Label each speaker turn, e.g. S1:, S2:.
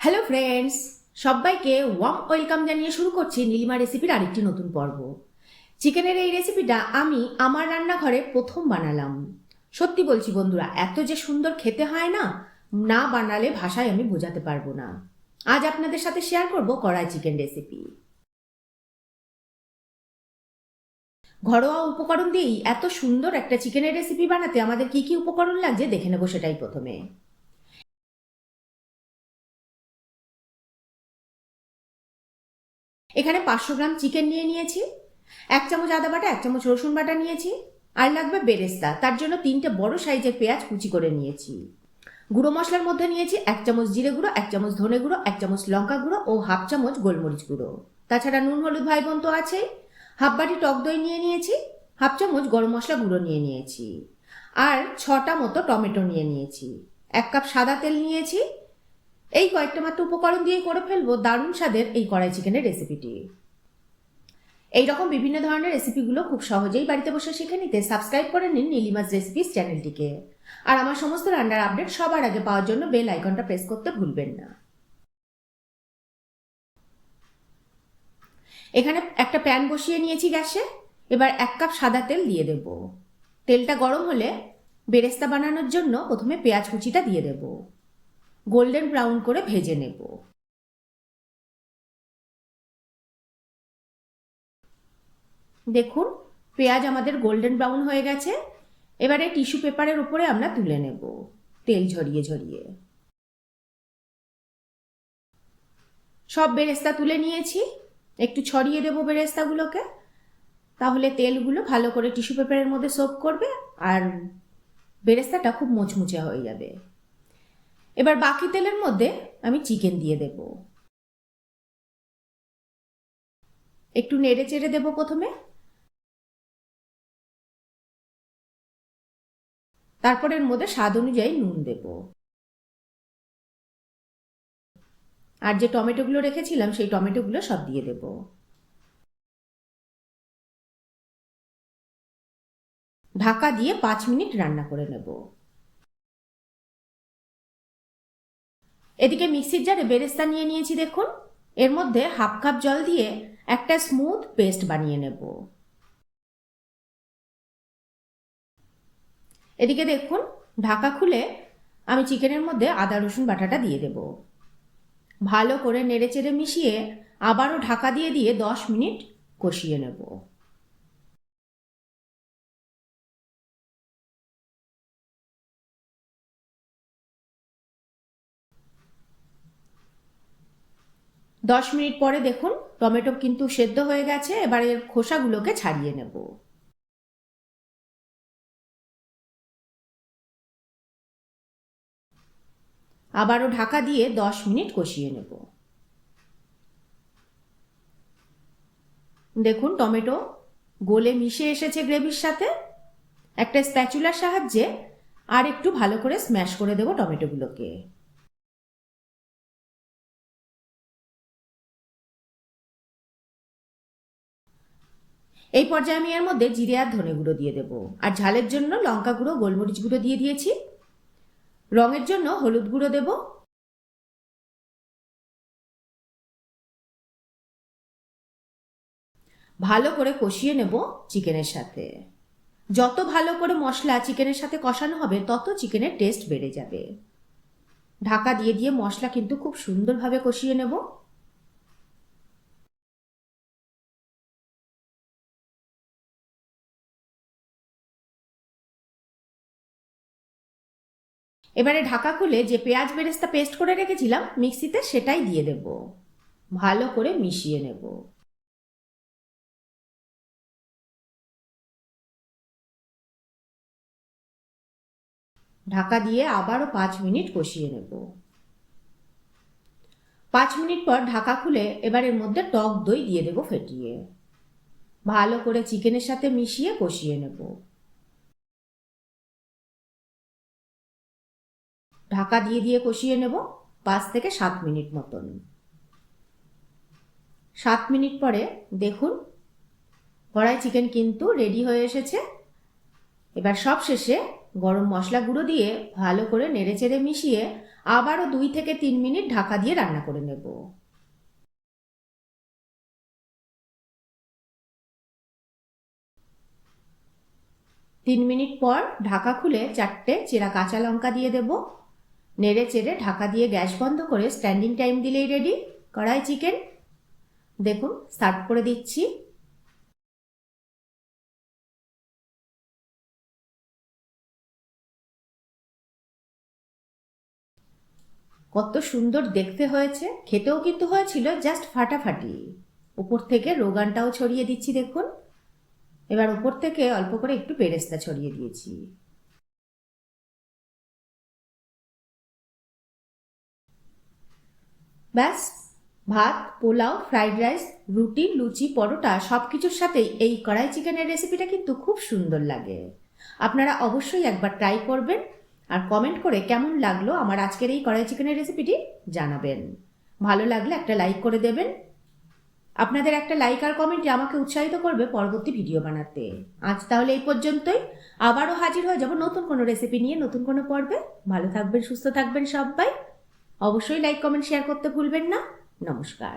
S1: Hello friends, সবাইকে warm welcome জানিয়ে শুরু করছি নীলিমা রেসিপির আরেকটি নতুন পর্ব। চিকেনের এই রেসিপিটা আমি আমার রান্নাঘরে প্রথম বানালাম। সত্যি বলছি বন্ধুরা, এত যে সুন্দর খেতে হয় না, না বানালে ভাষায় আমি বোঝাতে পারবো না। আজ আপনাদের সাথে শেয়ার করব কড়াই চিকেন রেসিপি। ঘরোয়া উপকরণ দিয়েই এত সুন্দর একটা চিকেনের রেসিপি বানাতে আমাদের কি কি উপকরণ লাগছে দেখে নেবো সেটাই প্রথমে। এখানে 500 গ্রাম চিকেন নিয়ে নিয়েছি, 1 চামচ আদা বাটা, 1 চামচ রসুন বাটা নিয়েছি, আর লাগবে বেরেস্তা। তার জন্য 3টে বড় সাইজের পেঁয়াজ কুচি করে নিয়েছি। গুঁড়ো মশলার মধ্যে নিয়েছি 1 চামচ জিরে গুঁড়ো, 1 চামচ ধনে গুঁড়ো, 1 চামচ লঙ্কা গুঁড়ো ও হাফ চামচ গোলমরিচ গুঁড়ো। তাছাড়া নুন হলুদ ভাই বোন তো আছেই। হাফ বাটি টক দই নিয়ে নিয়েছি, হাফ চামচ গরম মশলা গুঁড়ো নিয়ে নিয়েছি, আর 6টা মতো টমেটো নিয়ে নিয়েছি। 1 কাপ সাদা তেল নিয়েছি। এই কয়েকটা মাত্র উপকরণ দিয়ে করে ফেলবো দারুণ স্বাদের এই কড়াই চিকেনের রেসিপিটি। এইরকম বিভিন্ন ধরনের রেসিপিগুলো খুব সহজেই বাড়িতে বসে শিখে নিতে সাবস্ক্রাইব করে নিন নীলিমাস রেসিপিস চ্যানেলটিকে। আর আমার সমস্ত রান্নার আপডেট সবার আগে পাওয়ার জন্য বেল আইকনটা প্রেস করতে ভুলবেন না। এখানে একটা প্যান বসিয়ে নিয়েছি গ্যাসে। এবার 1 কাপ সাদা তেল দিয়ে দেব। তেলটা গরম হলে বেরেস্তা বানানোর জন্য প্রথমে পেঁয়াজ কুচিটা দিয়ে দেব। গোল্ডেন ব্রাউন করে ভেজে নেব। দেখুন, পেঁয়াজ আমাদের গোল্ডেন ব্রাউন হয়ে গেছে। এবারে টিস্যু পেপারের উপরে আমরা তুলে নেব, তেল ঝরিয়ে ঝরিয়ে। সব বেরেস্তা তুলে নিয়েছি। একটু ছড়িয়ে দেবো বেরেস্তাগুলোকে, তাহলে তেলগুলো ভালো করে টিস্যু পেপারের মধ্যে সোক করবে আর বেরেস্তাটা খুব মুচমুচে হয়ে যাবে। এবার বাকি তেলের মধ্যে আমি চিকেন দিয়ে দেব। একটু নেড়ে চেড়ে দেবো প্রথমে, তারপর এর মধ্যে স্বাদ অনুযায়ী নুন দেব। আর যে টমেটোগুলো রেখেছিলাম সেই টমেটোগুলো সব দিয়ে দেব। ঢাকা দিয়ে 5 মিনিট রান্না করে নেব। এদিকে মিক্সির জারে বেরেস্তা নিয়ে নিয়েছি। দেখুন, এর মধ্যে হাফ কাপ জল দিয়ে একটা স্মুথ পেস্ট বানিয়ে নেব। এদিকে দেখুন, ঢাকা খুলে আমি চিকেনের মধ্যে আদা রসুন বাটাটা দিয়ে দেব। ভালো করে নেড়েচেড়ে মিশিয়ে আবারও ঢাকা দিয়ে 10 মিনিট কষিয়ে নেব। দশ মিনিট পরে দেখুন, টমেটো কিন্তু সেদ্ধ হয়ে গেছে। এবার এর খোসাগুলোকে ছাড়িয়ে নেব। আবারও ঢাকা দিয়ে 10 মিনিট কষিয়ে নেব। দেখুন, টমেটো গলে মিশে এসেছে গ্রেভির সাথে। একটা স্প্যাচুলার সাহায্যে আর একটু ভালো করে স্ম্যাশ করে দেব টমেটোগুলোকে। এই পর্যায়ে আমি এর মধ্যে জিরে আর ধনে গুঁড়ো দিয়ে দেব। আর ঝালের জন্য লঙ্কা গুঁড়ো, গোলমরিচ গুঁড়ো দিয়ে দিয়েছি। রঙের জন্য হলুদ গুঁড়ো দেব। ভালো করে কষিয়ে নেব চিকেনের সাথে। যত ভালো করে মশলা চিকেনের সাথে কষানো হবে তত চিকেনের টেস্ট বেড়ে যাবে। ঢাকা দিয়ে মশলা কিন্তু খুব সুন্দরভাবে কষিয়ে নেব। এবারে ঢাকা খুলে যে পেঁয়াজ বেরেস্তা পেস্ট করে রেখেছিলাম মিক্সিতে, সেটাই দিয়ে দেব। ভালো করে মিশিয়ে নেব। ঢাকা দিয়ে আবারও 5 মিনিট কষিয়ে নেব। 5 মিনিট পর ঢাকা খুলে এবার এর মধ্যে টক দই দিয়ে দেব ফেটিয়ে। ভালো করে চিকেনের সাথে মিশিয়ে কষিয়ে নেব। ঢাকা দিয়ে কষিয়ে নেব 5 থেকে 7 মিনিট মতন। 7 মিনিট পরে দেখুন, কড়াই চিকেন কিন্তু রেডি হয়ে এসেছে। এবার সব শেষে গরম মশলা গুঁড়ো দিয়ে ভালো করে নেড়েচেড়ে মিশিয়ে আবারও 2 থেকে 3 মিনিট ঢাকা দিয়ে রান্না করে নেব। তিন মিনিট পর ঢাকা খুলে 4টে চেরা কাঁচা লঙ্কা দিয়ে দেব। নেড়ে চেড়ে ঢাকা দিয়ে গ্যাস বন্ধ করে স্ট্যান্ডিং টাইম দিলেই রেডি কড়াই চিকেন। দেখুন সার্ভ করে দিচ্ছি। কত সুন্দর দেখতে হয়েছে, খেতেও কিন্তু হয়েছিল জাস্ট ফাটাফাটি। উপর থেকে রোগানটাও ছড়িয়ে দিচ্ছি দেখুন। এবার উপর থেকে অল্প করে একটু বেরেস্তা ছড়িয়ে দিয়েছি। ব্যাস, ভাত, পোলাও, ফ্রাইড রাইস, রুটি, লুচি, পরোটা সব কিছুর সাথেই এই কড়াই চিকেনের রেসিপিটা কিন্তু খুব সুন্দর লাগে। আপনারা অবশ্যই একবার ট্রাই করবেন আর কমেন্ট করে কেমন লাগলো আমার আজকের এই কড়াই চিকেনের রেসিপিটি জানাবেন। ভালো লাগলে একটা লাইক করে দেবেন। আপনাদের একটা লাইক আর কমেন্টে আমাকে উৎসাহিত করবে পরবর্তী ভিডিও বানাতে। আজ তাহলে এই পর্যন্তই। আবারও হাজির হয়ে যাব নতুন কোনো রেসিপি নিয়ে, নতুন কোনো পর্বে। ভালো থাকবেন, সুস্থ থাকবেন সবাই। অবশ্যই লাইক, কমেন্ট, শেয়ার করতে ভুলবেন না। নমস্কার।